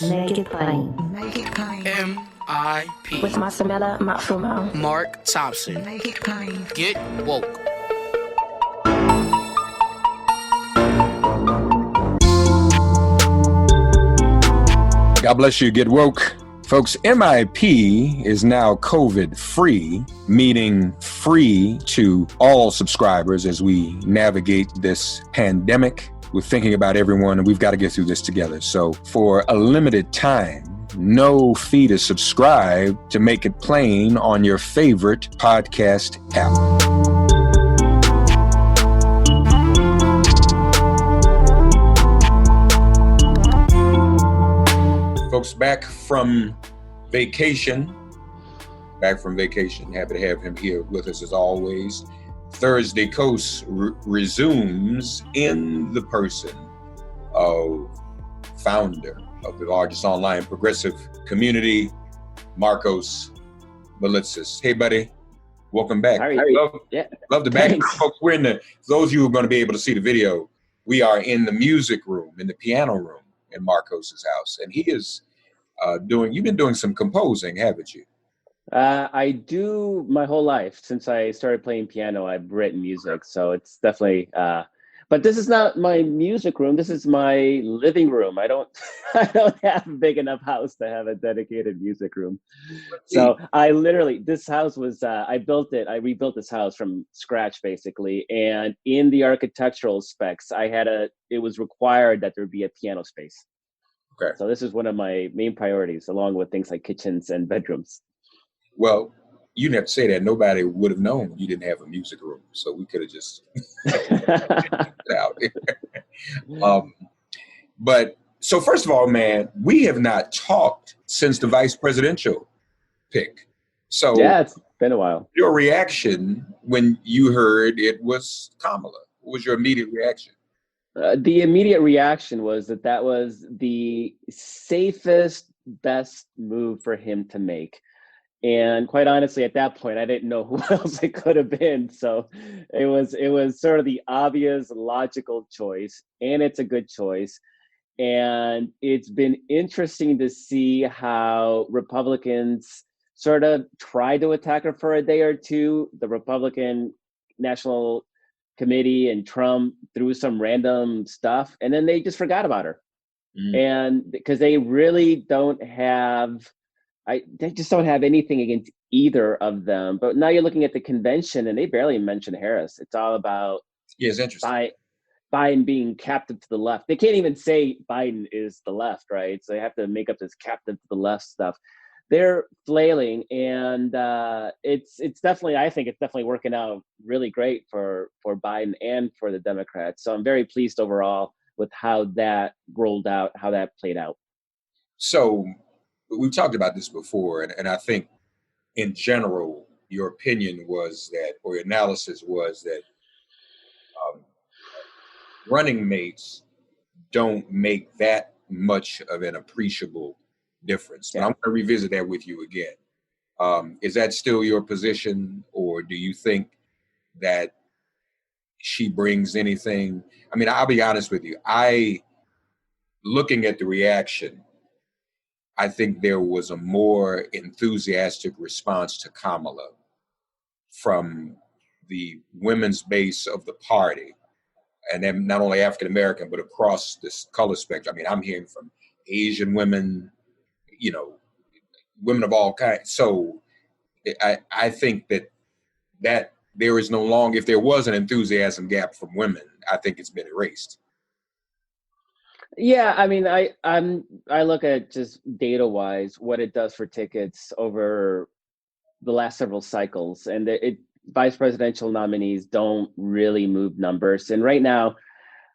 Make it plain. Make it plain. M.I.P. With Masamela Matfumo. Mark Thompson. Make it plain. Get woke. God bless you. Get woke. Folks, MIP is now COVID-free, meaning free to all subscribers as we navigate this pandemic. We're thinking about everyone, and we've got to get through this together. So for a limited time, no fee to subscribe to Make It Plain on your favorite podcast app. Folks, back from vacation. Happy to have him here with us as always. DailyKos resumes in the person of founder of the largest online progressive community, Markos Moulitsas. Hey, buddy. Welcome back. How are you? Love the back. Folks, we're in those of you who are going to be able to see the video, we are in the music room, in the piano room in Markos's house. And he is you've been doing some composing, haven't you? I do my whole life. Since I started playing piano, I've written music. So it's definitely, but this is not my music room. This is my living room. I don't have a big enough house to have a dedicated music room. So this house was, I rebuilt this house from scratch basically. And in the architectural specs, it was required that there be a piano space. Okay. So this is one of my main priorities, along with things like kitchens and bedrooms. Well, you didn't have to say that. Nobody would have known you didn't have a music room. So we could have just out there. But so first of all, man, we have not talked since the vice presidential pick. So yeah, it's been a while. Your reaction when you heard it was Kamala, what was your immediate reaction? The immediate reaction was that was the safest, best move for him to make. And quite honestly, at that point, I didn't know who else it could have been. So it was sort of the obvious, logical choice, and it's a good choice. And it's been interesting to see how Republicans sort of tried to attack her for a day or two. The Republican National Committee and Trump threw some random stuff, and then they just forgot about her. And because they really they just don't have anything against either of them. But now you're looking at the convention, and they barely mention Harris. It's all about it's interesting. Biden being captive to the left. They can't even say Biden is the left, right? So they have to make up this captive to the left stuff. They're flailing, and it's definitely, I think it's definitely working out really great for Biden and for the Democrats. So I'm very pleased overall with how that rolled out, how that played out. So we've talked about this before, and I think in general, your opinion was that, or your analysis was that running mates don't make that much of an appreciable difference. Yeah. And I'm going to revisit that with you again. Is that still your position, or do you think that she brings anything? I mean, I'll be honest with you. Looking at the reaction, I think there was a more enthusiastic response to Kamala from the women's base of the party, and then not only African-American, but across this color spectrum. I mean, I'm hearing from Asian women, women of all kinds. So I think that there is no longer, if there was an enthusiasm gap from women, I think it's been erased. Yeah, I mean, I look at just data-wise what it does for tickets over the last several cycles, and vice presidential nominees don't really move numbers. And right now,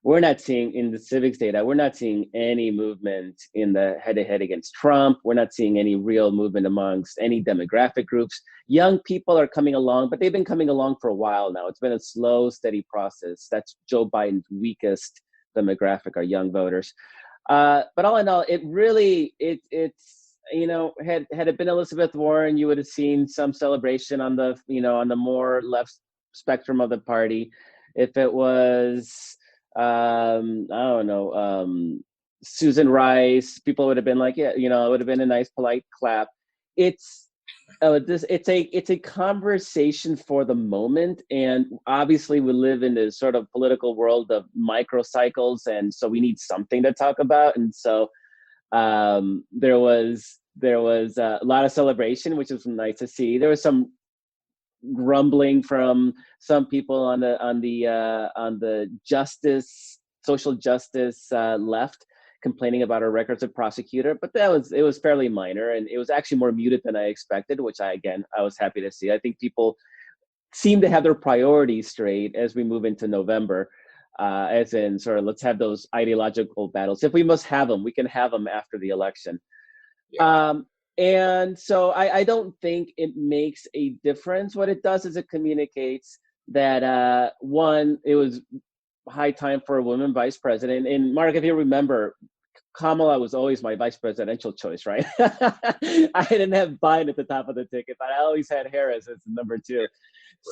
we're not seeing in the Civiqs data, we're not seeing any movement in the head-to-head against Trump. We're not seeing any real movement amongst any demographic groups. Young people are coming along, but they've been coming along for a while now. It's been a slow, steady process. That's Joe Biden's weakest demographic, are young voters. But all in all, it really, it's had it been Elizabeth Warren, you would have seen some celebration on the more left spectrum of the party. If it was I don't know, Susan Rice, people would have been like, yeah, you know, it would have been a nice, polite clap. It's it's a conversation for the moment, and obviously we live in this sort of political world of microcycles, and so we need something to talk about. And so there was a lot of celebration, which was nice to see. There was some grumbling from some people on the social justice left, complaining about our records of prosecutor, but it was fairly minor, and it was actually more muted than I expected, which I was happy to see. I think people seem to have their priorities straight as we move into November, as in sort of let's have those ideological battles. If we must have them, we can have them after the election. Yeah. And so I don't think it makes a difference. What it does is it communicates that, one, it was high time for a woman vice president. And Mark, if you remember, Kamala was always my vice presidential choice, right? I didn't have Biden at the top of the ticket, but I always had Harris as number two. Right.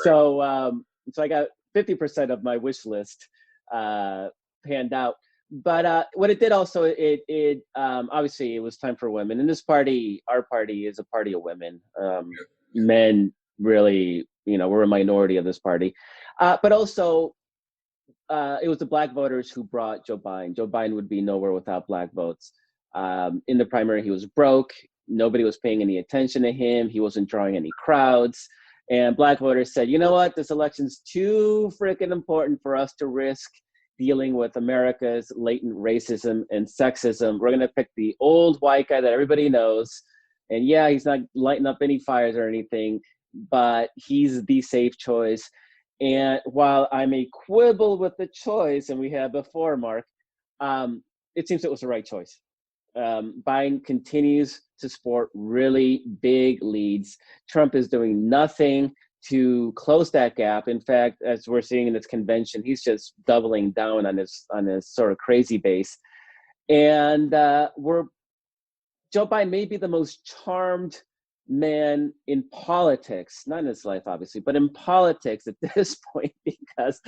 So I got 50% of my wish list panned out. But what it did also, it obviously it was time for women. And this party, our party, is a party of women. Men really, you know, we're a minority of this party. But also, it was the Black voters who brought Joe Biden. Joe Biden would be nowhere without Black votes. In the primary, he was broke. Nobody was paying any attention to him. He wasn't drawing any crowds. And Black voters said, you know what, this election's too freaking important for us to risk dealing with America's latent racism and sexism. We're going to pick the old white guy that everybody knows. And yeah, he's not lighting up any fires or anything, but he's the safe choice. And while I may quibble with the choice, and we have before, Mark, it seems it was the right choice. Biden continues to sport really big leads. Trump is doing nothing to close that gap. In fact, as we're seeing in this convention, he's just doubling down on his sort of crazy base. And Joe Biden may be the most charmed man in politics, not in his life, obviously, but in politics at this point, because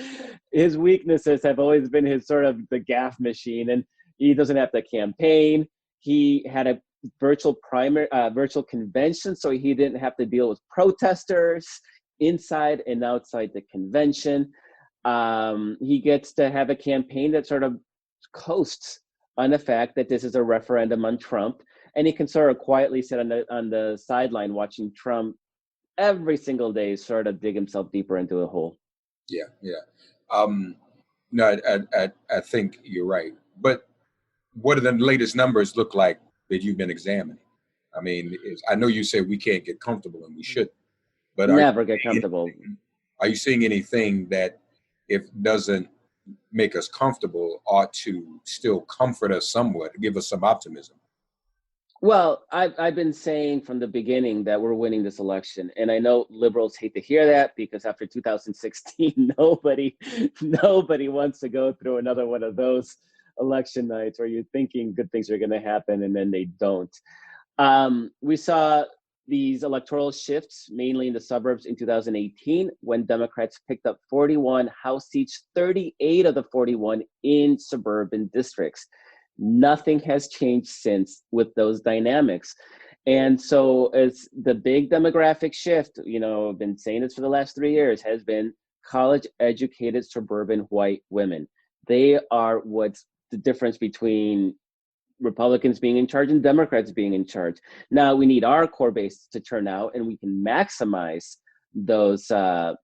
his weaknesses have always been his sort of the gaffe machine, and he doesn't have to campaign. He had a virtual convention, so he didn't have to deal with protesters inside and outside the convention. He gets to have a campaign that sort of coasts on the fact that this is a referendum on Trump, and he can sort of quietly sit on the sideline watching Trump every single day sort of dig himself deeper into a hole. Yeah. No, I think you're right. But what do the latest numbers look like that you've been examining? I mean, I know you said we can't get comfortable, and we shouldn't. But never get comfortable. Are you seeing anything that, if doesn't make us comfortable, ought to still comfort us somewhat, give us some optimism? Well, I've been saying from the beginning that we're winning this election. And I know liberals hate to hear that, because after 2016, nobody wants to go through another one of those election nights where you're thinking good things are going to happen and then they don't. We saw these electoral shifts, mainly in the suburbs in 2018, when Democrats picked up 41 House seats, 38 of the 41 in suburban districts. Nothing has changed since with those dynamics. And so as the big demographic shift, you know, I've been saying this for the last 3 years, has been college-educated suburban white women. They are what's the difference between Republicans being in charge and Democrats being in charge. Now we need our core base to turn out, and we can maximize that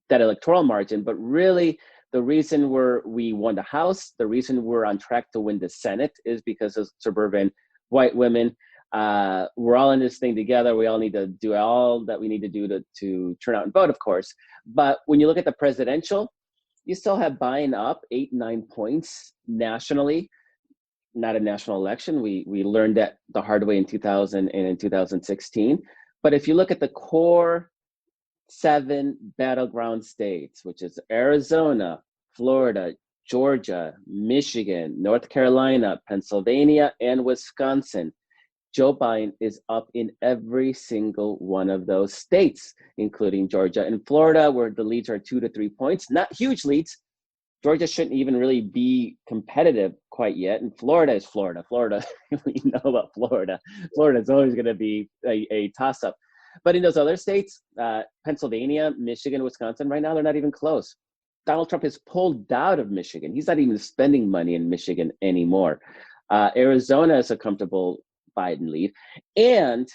electoral margin. But really, the reason we won the House, the reason we're on track to win the Senate, is because of suburban white women. We're all in this thing together. We all need to do all that we need to do to turn out and vote, of course. But when you look at the presidential, you still have Biden up 8-9 points nationally. Not a national election. We learned that the hard way in 2000 and in 2016. But if you look at the core 7 battleground states, which is Arizona, Florida, Georgia, Michigan, North Carolina, Pennsylvania, and Wisconsin, Joe Biden is up in every single one of those states, including Georgia and Florida, where the leads are 2 to 3 points. Not huge leads, Georgia shouldn't even really be competitive quite yet. And Florida is Florida. Florida, we know about Florida. Florida is always going to be a toss-up. But in those other states, Pennsylvania, Michigan, Wisconsin, right now, they're not even close. Donald Trump has pulled out of Michigan. He's not even spending money in Michigan anymore. Arizona is a comfortable Biden lead. And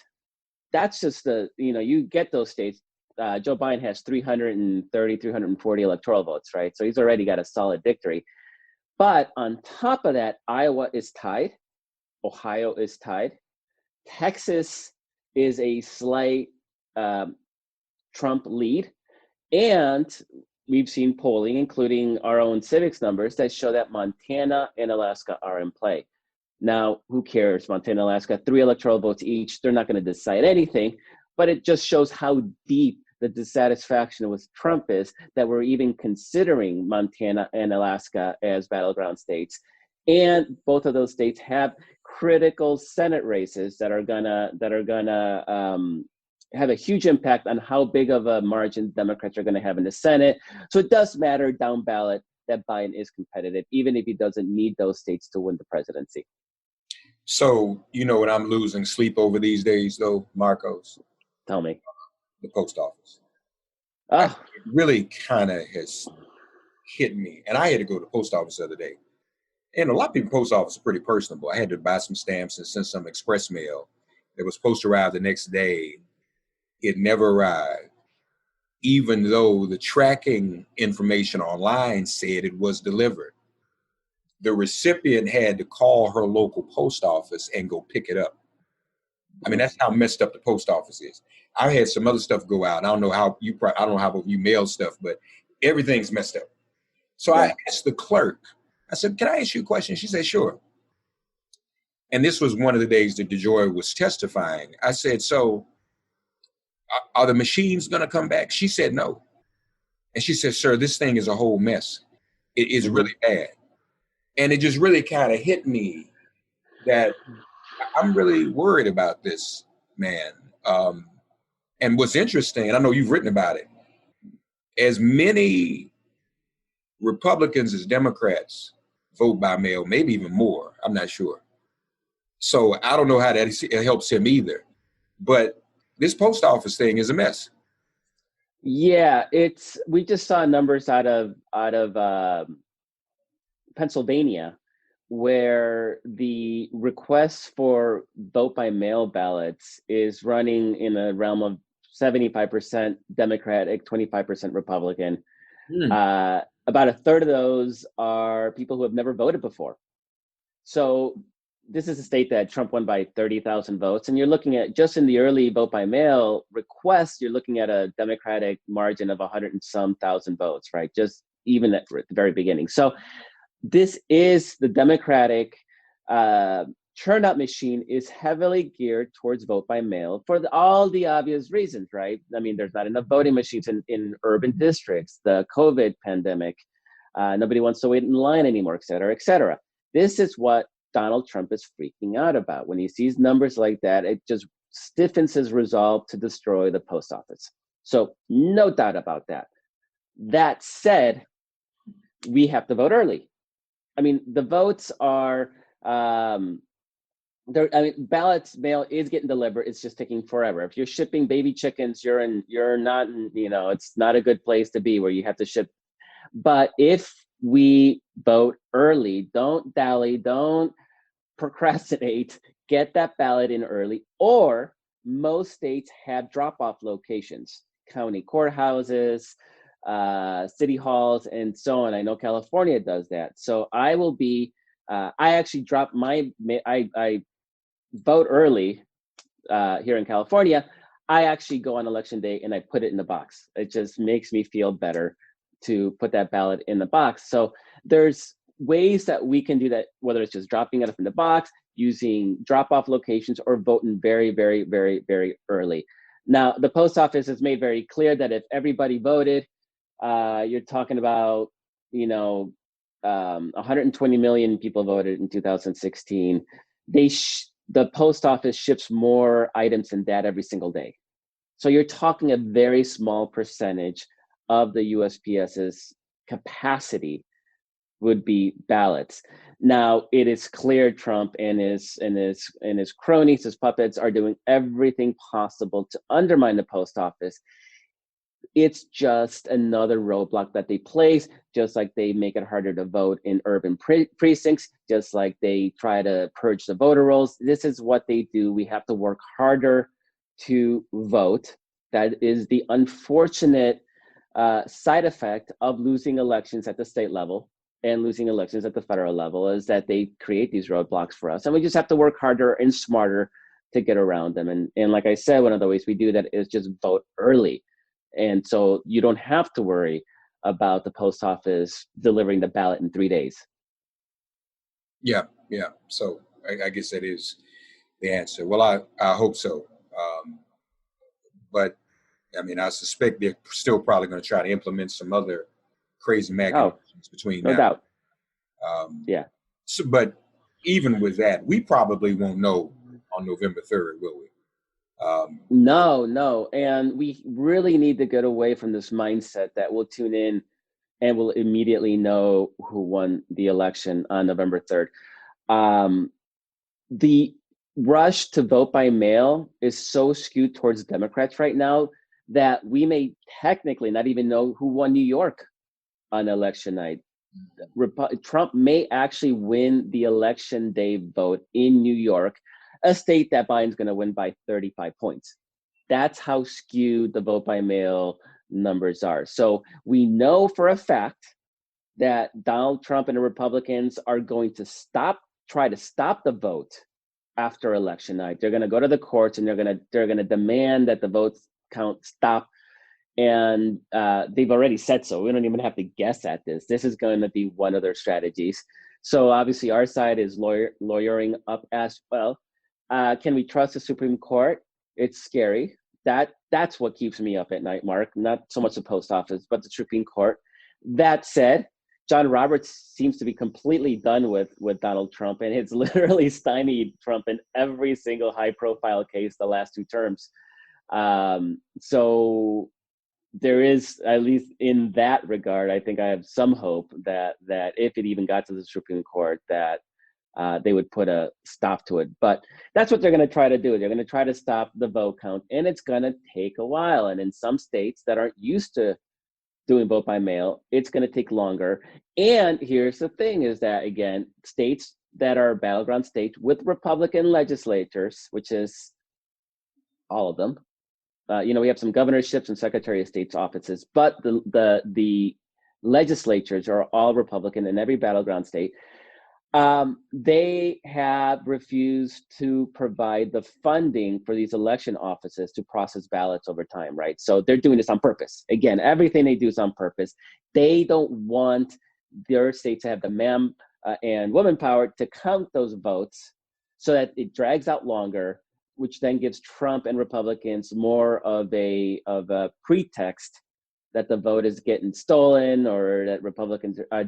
that's just you get those states. Joe Biden has 330, 340 electoral votes, right? So he's already got a solid victory. But on top of that, Iowa is tied. Ohio is tied. Texas is a slight Trump lead. And we've seen polling, including our own Civiqs numbers, that show that Montana and Alaska are in play. Now, who cares? Montana, Alaska, 3 electoral votes each. They're not going to decide anything, but it just shows how deep the dissatisfaction with Trump is that we're even considering Montana and Alaska as battleground states. And both of those states have critical Senate races that are gonna have a huge impact on how big of a margin Democrats are going to have in the Senate. So it does matter down ballot that Biden is competitive, even if he doesn't need those states to win the presidency. So, what I'm losing sleep over these days, though, Markos? Tell me. The post office. Oh. It really kind of has hit me. And I had to go to the post office the other day. And a lot of people, post office is pretty personable. I had to buy some stamps and send some express mail that was supposed to arrive the next day. It never arrived, even though the tracking information online said it was delivered. The recipient had to call her local post office and go pick it up. I mean, that's how messed up the post office is. I had some other stuff go out. I don't know how you mail stuff, but everything's messed up. So I asked the clerk, I said, "Can I ask you a question?" She said, "Sure." And this was one of the days that DeJoy was testifying. I said, "So are the machines going to come back?" She said, "No." And she said, "Sir, this thing is a whole mess. It is really bad." And it just really kind of hit me that I'm really worried about this, man. And what's interesting, and I know you've written about it, as many Republicans as Democrats vote by mail, maybe even more. I'm not sure. So I don't know how that helps him either. But this post office thing is a mess. Yeah, we just saw numbers out of Pennsylvania, where the request for vote by mail ballots is running in a realm of 75% Democratic, 25% Republican. About a third of those are people who have never voted before. So this is a state that Trump won by 30,000 votes. And you're looking at, just in the early vote by mail requests, you're looking at a Democratic margin of 100 and some thousand votes, right? Just even at the very beginning. So this is the Democratic turnout machine is heavily geared towards vote by mail for all the obvious reasons, right? I mean, there's not enough voting machines in urban districts, the COVID pandemic, nobody wants to wait in line anymore, et cetera, et cetera. This is what Donald Trump is freaking out about. When he sees numbers like that, it just stiffens his resolve to destroy the post office. So no doubt about that. That said, we have to vote early. I mean, the votes are, ballots mail is getting delivered. It's just taking forever. If you're shipping baby chickens, you're not, it's not a good place to be where you have to ship. But if we vote early, don't dally, don't procrastinate, get that ballot in early, or most states have drop-off locations, county courthouses, city halls, and so on. I know California does that. So I will be, I actually drop I vote early here in California. I actually go on election day and I put it in the box. It just makes me feel better to put that ballot in the box. So there's ways that we can do that, whether it's just dropping it up in the box, using drop-off locations, or voting very, very, very, very early. Now, the post office has made very clear that if everybody voted, you're talking about, 120 million people voted in 2016. The post office ships more items than that every single day. So you're talking a very small percentage of the USPS's capacity would be ballots. Now it is clear Trump and his cronies, his puppets, are doing everything possible to undermine the post office. It's just another roadblock that they place, just like they make it harder to vote in urban precincts, just like they try to purge the voter rolls. This is what they do. We have to work harder to vote. That is the unfortunate side effect of losing elections at the state level and losing elections at the federal level, is that they create these roadblocks for us. And we just have to work harder and smarter to get around them. And like I said, one of the ways we do that is just vote early. And so you don't have to worry about the post office delivering the ballot in 3 days. Yeah. So I guess that is the answer. Well, I hope so. But I mean, I suspect they're still probably going to try to implement some other crazy mechanisms between no now. doubt. Yeah. So, but even with that, we probably won't know on November 3rd, will we? No. And we really need to get away from this mindset that we'll tune in and we'll immediately know who won the election on November 3rd. The rush to vote by mail is so skewed towards Democrats right now that we may technically not even know who won New York on election night. Trump may actually win the election day vote in New York, a state that Biden's going to win by 35 points. That's how skewed the vote by mail numbers are. So we know for a fact that Donald Trump and the Republicans are going to try to stop the vote after election night. They're going to go to the courts and they're going to demand that the votes count stop. And they've already said so. We don't even have to guess at this. This is going to be one of their strategies. So obviously our side is lawyering up as well. Can we trust the Supreme Court? It's scary. That's what keeps me up at night, Mark. Not so much the post office, but the Supreme Court. That said, John Roberts seems to be completely done with Donald Trump, and it's literally stymied Trump in every single high-profile case the last 2 terms. So there is, at least in that regard, I think I have some hope that if it even got to the Supreme Court, that they would put a stop to it. But that's what they're going to try to do. They're going to try to stop the vote count, and it's going to take a while. And in some states that aren't used to doing vote by mail, it's going to take longer. And here's the thing is that, again, states that are battleground states with Republican legislatures, which is all of them, we have some governorships and Secretary of State's offices, but the legislatures are all Republican in every battleground state. They have refused to provide the funding for these election offices to process ballots over time, right? So they're doing this on purpose. Again, everything they do is on purpose. They don't want their state to have the man and woman power to count those votes so that it drags out longer, which then gives Trump and Republicans more of a pretext that the vote is getting stolen, or that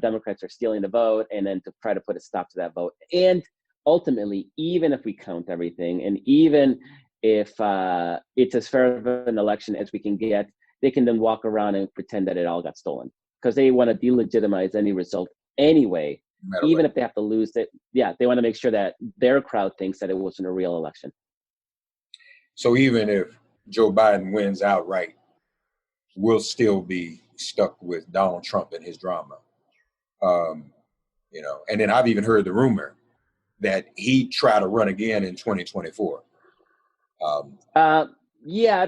Democrats are stealing the vote, and then to try to put a stop to that vote. And ultimately, even if we count everything, and even if it's as fair of an election as we can get, they can then walk around and pretend that it all got stolen, because they want to delegitimize any result anyway, even if they have to lose it. Yeah, they want to make sure that their crowd thinks that it wasn't a real election. So even if Joe Biden wins outright, we'll still be stuck with Donald Trump and his drama. And then I've even heard the rumor that he'd try to run again in 2024. Yeah,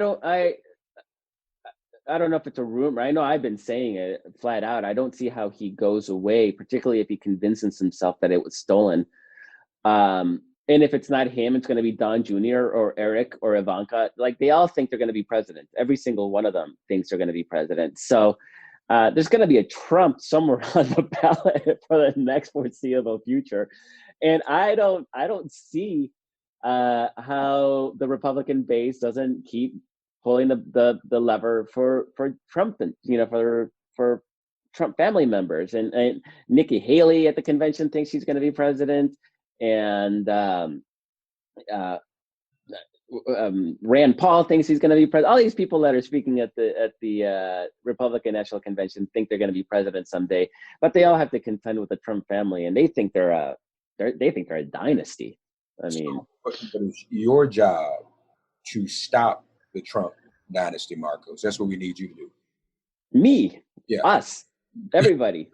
I don't know if it's a rumor. I know I've been saying it flat out. I don't see how he goes away, particularly if he convinces himself that it was stolen. And if it's not him, it's going to be Don Jr. or Eric or Ivanka. Like, they all think they're going to be president. Every single one of them thinks they're going to be president. So there's going to be a Trump somewhere on the ballot for the next foreseeable future. And I don't see how the Republican base doesn't keep pulling the lever for Trump, and for Trump family members. And Nikki Haley at the convention thinks she's going to be president. And Rand Paul thinks he's going to be president. All these people that are speaking at the Republican National Convention think they're going to be president someday, but they all have to contend with the Trump family, and they think they're a dynasty. I mean, but it's your job to stop the Trump dynasty, Markos. That's what we need you to do. Me, yeah, us, everybody.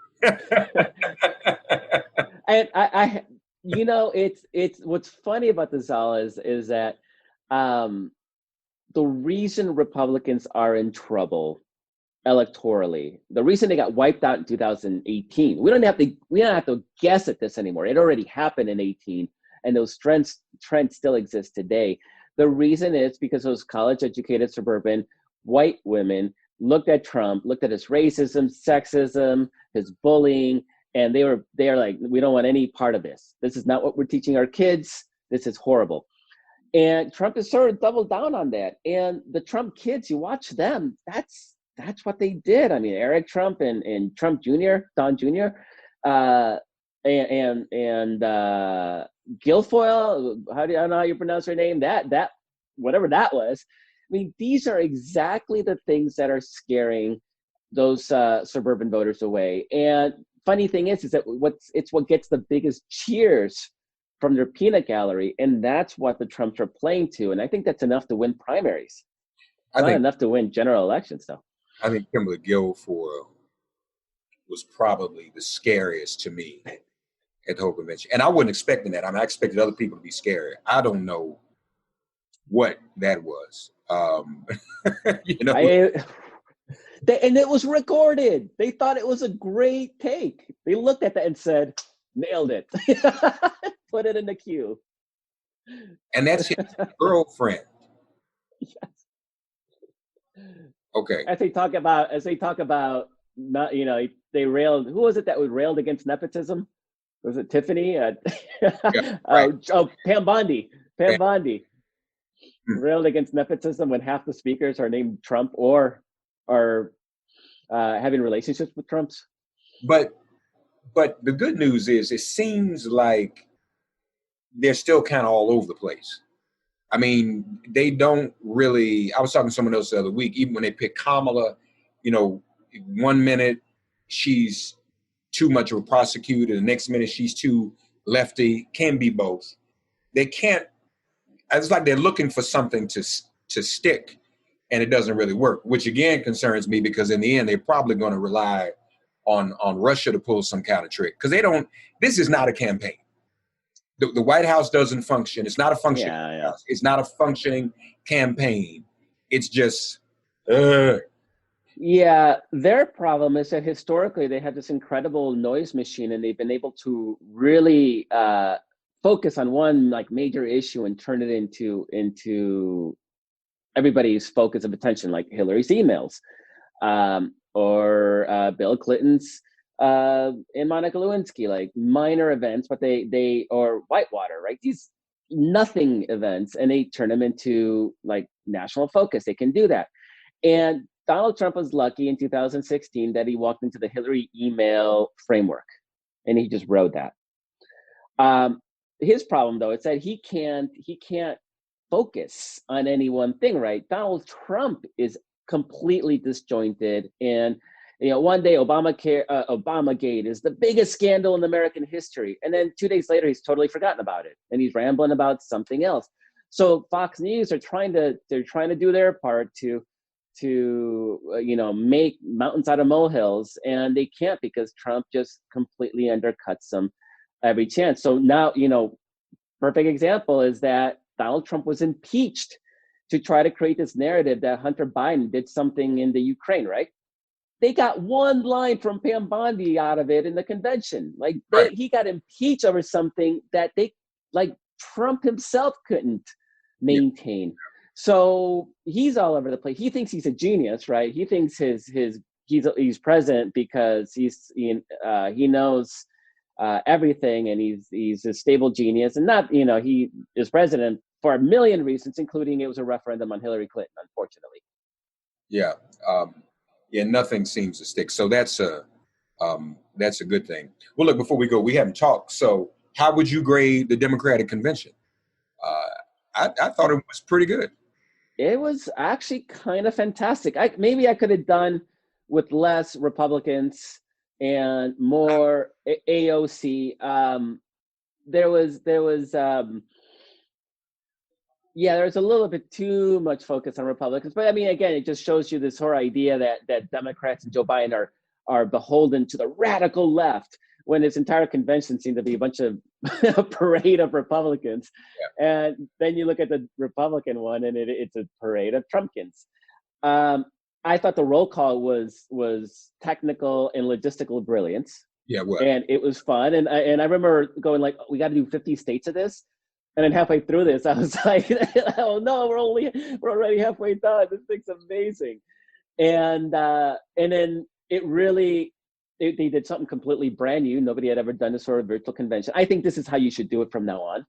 And I, it's what's funny about the Zalas is that the reason Republicans are in trouble electorally, the reason they got wiped out in 2018, we don't have to guess at this anymore. It already happened in 18, and those trends still exist today. The reason is because those college-educated suburban white women looked at Trump, looked at his racism, sexism, his bullying, and they are like, we don't want any part of this. This is not what we're teaching our kids. This is horrible. And Trump has sort of doubled down on that. And the Trump kids, you watch them, that's what they did. I mean, Eric Trump and Trump Jr., Don Jr., and Guilfoyle, I don't know how you pronounce her name, that whatever that was. I mean, these are exactly the things that are scaring those suburban voters away. And funny thing is that it's what gets the biggest cheers from their peanut gallery, and that's what the Trumps are playing to. And I think that's enough to win primaries. Not enough to win general elections, though. I think Kimberly Guilfoyle was probably the scariest to me at the whole convention. And I wasn't expecting that. I mean, I expected other people to be scary. I don't know what that was. And it was recorded. They thought it was a great take. They looked at that and said, nailed it. Put it in the queue. And that's his girlfriend. Yes. Okay. As they talk about not, they railed, who was it that railed against nepotism? Was it Tiffany? Yeah, right. Pam Bondi. Pam Bondi railed against nepotism when half the speakers are named Trump or are having relationships with Trumps. But the good news is it seems like they're still kind of all over the place. I mean, they don't really, I was talking to someone else the other week, even when they pick Kamala, 1 minute she's too much of a prosecutor, the next minute she's too lefty, can be both. They can't, it's like they're looking for something to stick, and it doesn't really work, which again concerns me because in the end, they're probably going to rely on Russia to pull some kind of trick, because this is not a campaign. The White House doesn't function. It's not a functioning house. It's not a functioning campaign. It's just, Yeah, their problem is that historically they had this incredible noise machine, and they've been able to really focus on one major issue and turn it into everybody's focus of attention, like Hillary's emails, or Bill Clinton's and Monica Lewinsky, minor events, but they or Whitewater, right? These nothing events, and they turn them into national focus. They can do that. And Donald Trump was lucky in 2016 that he walked into the Hillary email framework, and he just rode that. His problem, though, is that he can't focus on any one thing, right? Donald Trump is completely disjointed, and one day Obamagate is the biggest scandal in American history, and then 2 days later he's totally forgotten about it, and he's rambling about something else. So Fox News are trying to do their part to make mountains out of molehills, and they can't because Trump just completely undercuts them every chance. So now, perfect example is that Donald Trump was impeached to try to create this narrative that Hunter Biden did something in the Ukraine, right? They got one line from Pam Bondi out of it in the convention. He got impeached over something that Trump himself couldn't maintain. Yeah. So he's all over the place. He thinks he's a genius, right? He thinks he's president because he knows everything, and he's a stable genius, and not he is president for a million reasons, including it was a referendum on Hillary Clinton, unfortunately. Yeah. Nothing seems to stick. So that's a good thing. Well, look, before we go, we haven't talked. So how would you grade the Democratic convention? I thought it was pretty good. It was actually kind of fantastic. Maybe I could have done with less Republicans and more AOC. There was a little bit too much focus on Republicans. But I mean, again, it just shows you this whole idea that Democrats and Joe Biden are beholden to the radical left, when his entire convention seemed to be a bunch of a parade of Republicans. Yeah. And then you look at the Republican one, and it's a parade of Trumpkins. I thought the roll call was technical and logistical brilliance. Yeah, well. And it was fun. And I remember going like, we got to do 50 states of this. And then halfway through this, I was like, oh no, we're already halfway done. This thing's amazing. And then it really, they did something completely brand new. Nobody had ever done this sort of virtual convention. I think this is how you should do it from now on.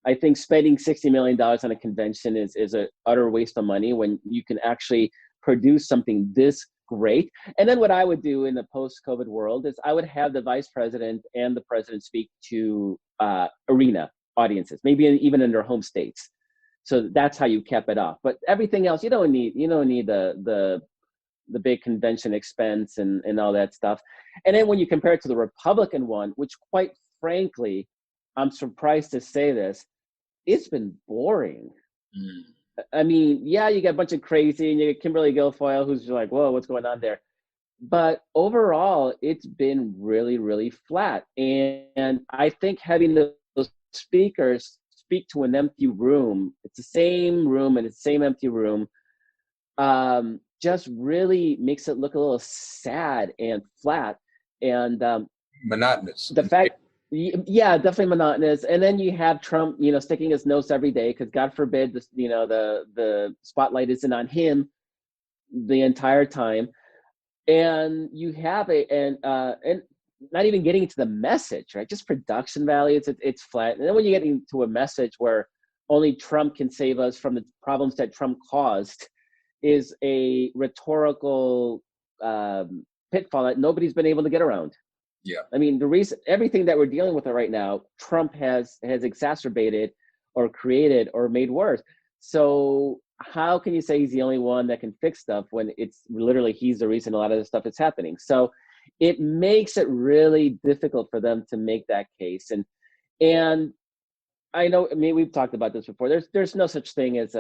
I think spending $60 million on a convention is an utter waste of money when you can actually produce something this great. And then what I would do in the post-COVID world is I would have the vice president and the president speak to arena audiences, maybe even in their home states. So that's how you kept it off. But everything else, you don't need the big convention expense and all that stuff. And then when you compare it to the Republican one, which quite frankly, I'm surprised to say this, it's been boring. Mm. I mean, yeah, you get a bunch of crazy, and you get Kimberly Guilfoyle, who's like, whoa, what's going on there? But overall, it's been really, really flat. And I think having those speakers speak to an empty room, it's the same room and it's the same empty room, just really makes it look a little sad and flat and monotonous. The fact, yeah, definitely monotonous. And then you have Trump, sticking his nose every day because God forbid, the spotlight isn't on him the entire time. And you have it, and not even getting into the message, right? Just production value, it's flat. And then when you get into a message where only Trump can save us from the problems that Trump caused, is a rhetorical pitfall that nobody's been able to get around. Yeah. I mean, the reason, everything that we're dealing with right now, Trump has exacerbated or created or made worse. So how can you say he's the only one that can fix stuff when it's literally he's the reason a lot of this stuff is happening? So it makes it really difficult for them to make that case. And I know, I mean, we've talked about this before. There's no such thing as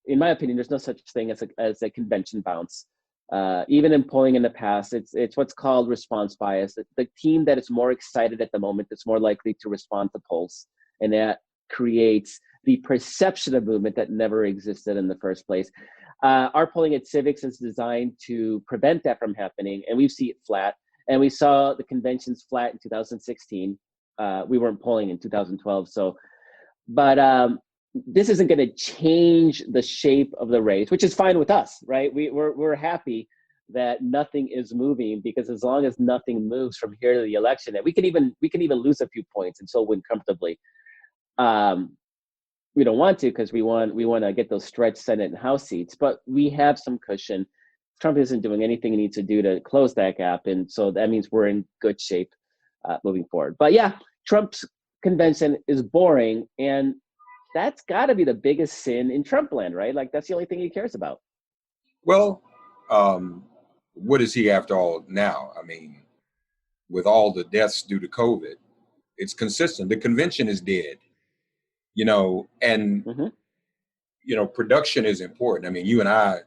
in my opinion, there's no such thing as a convention bounce. Even in polling in the past, it's what's called response bias. The team that is more excited at the moment is more likely to respond to polls, and that creates the perception of movement that never existed in the first place. Our polling at Civiqs is designed to prevent that from happening, and we see it flat. And we saw the conventions flat in 2016. We weren't polling in 2012, but this isn't going to change the shape of the race, which is fine with us, right? We're happy that nothing is moving, because as long as nothing moves from here to the election, that we can even lose a few points and still win comfortably. We don't want to, because we want to get those stretch Senate and House seats, but we have some cushion. Trump isn't doing anything he needs to do to close that gap, and so that means we're in good shape moving forward. But yeah, Trump's convention is boring, and that's got to be the biggest sin in Trump land, right? Like, that's the only thing he cares about. Well, what is he after all now? I mean, with all the deaths due to COVID, it's consistent. The convention is dead, and, production is important. I mean, you and I,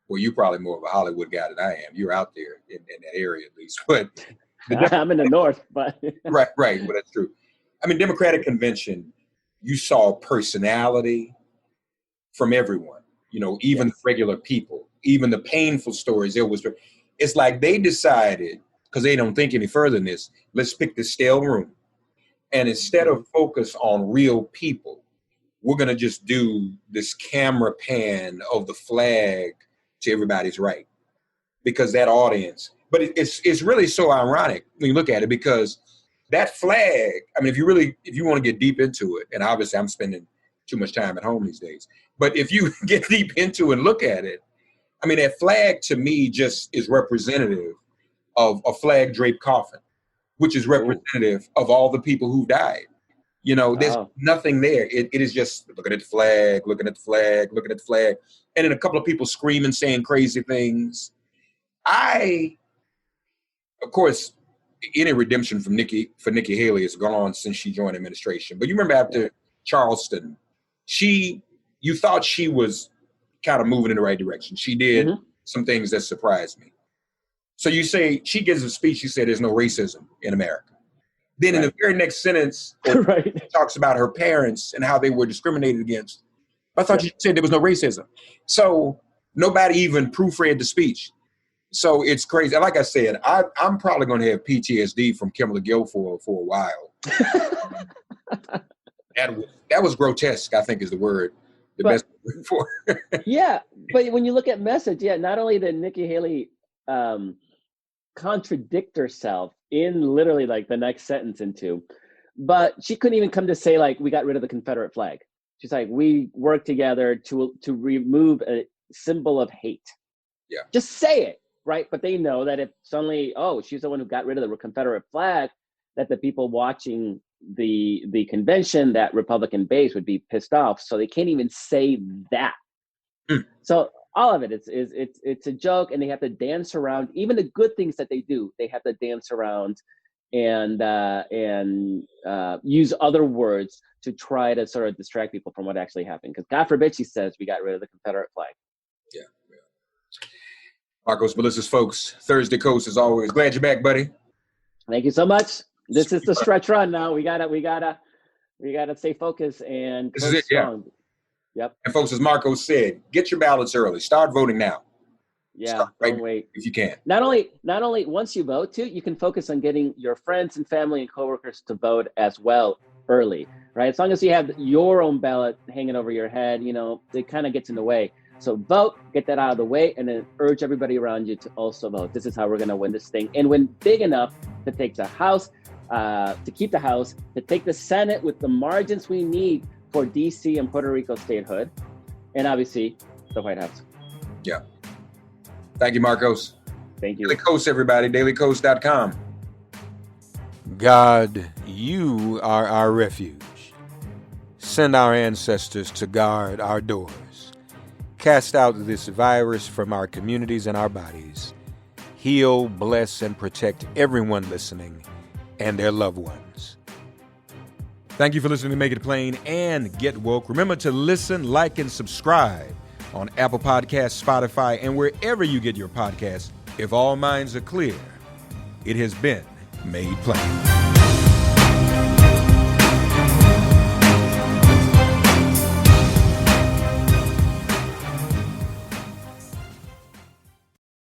well, you're probably more of a Hollywood guy than I am. You're out there in that area at least, but I'm in the North, but right. But that's true. I mean, Democratic convention, you saw personality from everyone, even yes. regular people, even the painful stories. It's like they decided, because they don't think any further than this, let's pick the stale room. And instead of focus on real people, we're going to just do this camera pan of the flag to everybody's right, because that audience, but it's really so ironic when you look at it, because that flag, I mean, if you want to get deep into it, and obviously I'm spending too much time at home these days, but if you get deep into it and look at it, I mean, that flag to me just is representative of a flag draped coffin, which is representative of all the people who died. You know, there's Oh. nothing there. It is just looking at the flag, looking at the flag, looking at the flag. And then a couple of people screaming, saying crazy things. Of course, any redemption for Nikki Haley has gone on since she joined administration. But you remember after Charleston, you thought she was kind of moving in the right direction. She did some things that surprised me. So you say, she gives a speech, she said there's no racism in America. Then in the very next sentence, Right. she talks about her parents and how they were discriminated against. I thought you said there was no racism. So nobody even proofread the speech. So it's crazy. And like I said, I'm probably going to have PTSD from Kimberly Guilfoyle for a while. That was grotesque, I think is the word. Best word for it. Yeah, but when you look at message, not only did Nikki Haley contradict herself in literally like the next sentence into, but she couldn't even come to say like, we got rid of the Confederate flag. She's like, we worked together to remove a symbol of hate. Yeah. Just say it, right? But they know that if suddenly, she's the one who got rid of the Confederate flag, that the people watching the convention, that Republican base, would be pissed off. So they can't even say that. So all of it, it's a joke, and they have to dance around. Even the good things that they do, they have to dance around and use other words to try to sort of distract people from what actually happened. Because God forbid she says we got rid of the Confederate flag. Yeah. Markos Moulitsas, folks. Thursday Coast, as always. Glad you're back, buddy. Thank you so much. This is the stretch run now. We gotta stay focused and this is it, strong. Yep. And folks, as Markos said, get your ballots early. Start voting now. Yeah, don't wait. If you can. Not only once you vote too, you can focus on getting your friends and family and coworkers to vote as well early, right? As long as you have your own ballot hanging over your head, it kind of gets in the way. So vote, get that out of the way, and then urge everybody around you to also vote. This is how we're going to win this thing and win big enough to take the House, to keep the House, to take the Senate with the margins we need for DC and Puerto Rico statehood, and obviously the White House. Yeah. Thank you, Markos. Thank you. DailyKos, everybody. DailyKos.com. God, you are our refuge. Send our ancestors to guard our doors. Cast out this virus from our communities and our bodies. Heal, bless, and protect everyone listening and their loved ones. Thank you for listening to Make It Plain and Get Woke. Remember to listen, like, and subscribe on Apple Podcasts, Spotify, and wherever you get your podcasts. If all minds are clear, it has been made plain.